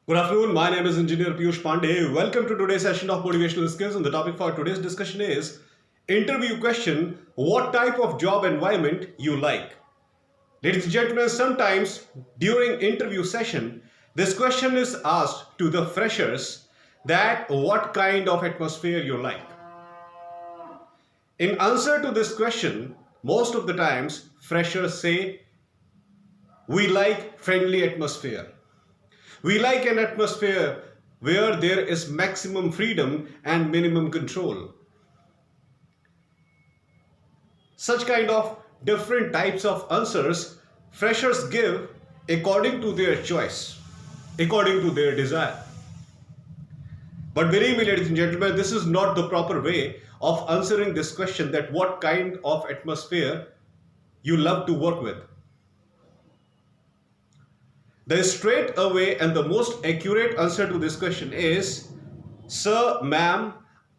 Good afternoon. My name is Engineer Piyush Pandey. Welcome to today's session of Motivational Skills. And the topic for today's discussion is interview question: what type of job environment you like? Ladies and gentlemen, sometimes during interview session, this question is asked to the freshers that what kind of atmosphere you like. In answer to this question, most of the times freshers say we like friendly atmosphere. We like an atmosphere where there is maximum freedom and minimum control. Such kind of different types of answers freshers give according to their choice, according to their desire. But believe me, ladies and gentlemen, this is not the proper way of answering this question, that what kind of atmosphere you love to work with. The straight away and the most accurate answer to this question is, sir, ma'am,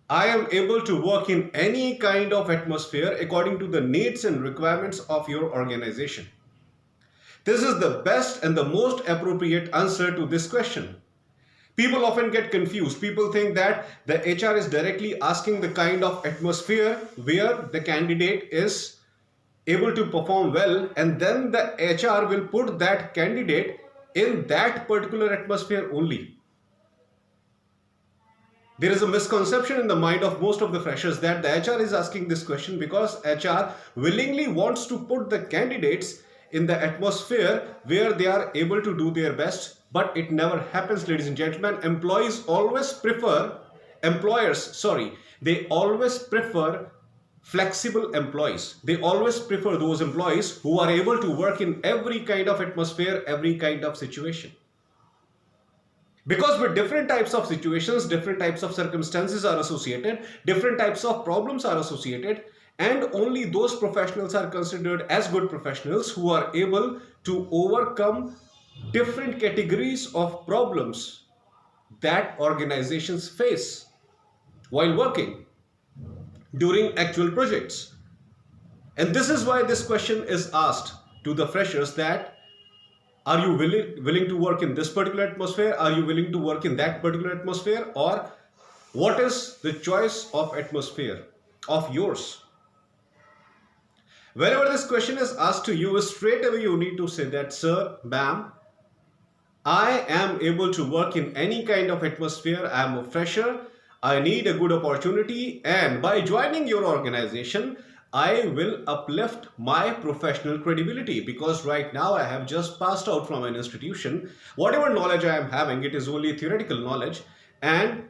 I am able to work in any kind of atmosphere according to the needs and requirements of your organization. This is the best and the most appropriate answer to this question. People often get confused. People think that the HR is directly asking the kind of atmosphere where the candidate is able to perform well, and then the HR will put that candidate in that particular atmosphere only. There is a misconception in the mind of most of the freshers that the HR is asking this question because HR willingly wants to put the candidates in the atmosphere where they are able to do their best. But it never happens, ladies and gentlemen. Employers always prefer flexible employees. They always prefer those employees who are able to work in every kind of atmosphere, every kind of situation. Because with different types of situations, different types of circumstances are associated, different types of problems are associated, and only those professionals are considered as good professionals who are able to overcome different categories of problems that organizations face while working during actual projects. And this is why this question is asked to the freshers, that are you willing to work in this particular atmosphere? Are you willing to work in that particular atmosphere? Or what is the choice of atmosphere of yours? Whenever this question is asked to you, straight away you need to say that, sir, ma'am, I am able to work in any kind of atmosphere. I am a fresher. I need a good opportunity, and by joining your organization, I will uplift my professional credibility, because right now I have just passed out from an institution. Whatever knowledge I am having, it is only theoretical knowledge, and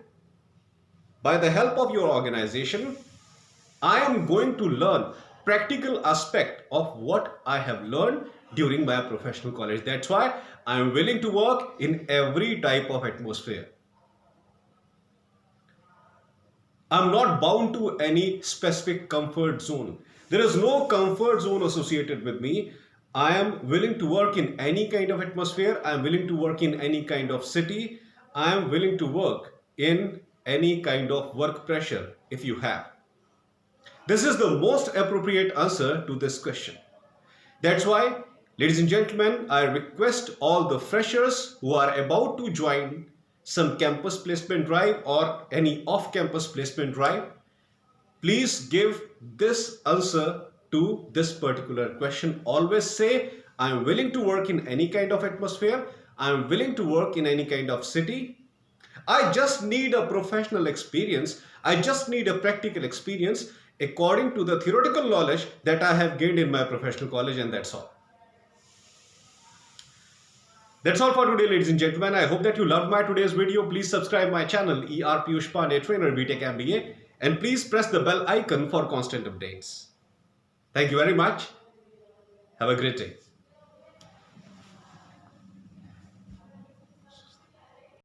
by the help of your organization, I am going to learn practical aspect of what I have learned during my professional college. That's why I am willing to work in every type of atmosphere. I'm not bound to any specific comfort zone. There is no comfort zone associated with me. I am willing to work in any kind of atmosphere. I am willing to work in any kind of city. I am willing to work in any kind of work pressure if you have. This is the most appropriate answer to this question. That's why, ladies and gentlemen, I request all the freshers who are about to join some campus placement drive or any off-campus placement drive, please give this answer to this particular question. Always say, I am willing to work in any kind of atmosphere. I am willing to work in any kind of city. I just need a professional experience. I just need a practical experience according to the theoretical knowledge that I have gained in my professional college, and that's all. That's all for today, ladies and gentlemen. I hope that you loved my today's video. Please subscribe my channel, ER Piyush Pandey, Trainer BTech MBA, and please press the bell icon for constant updates. Thank you very much. Have a great day.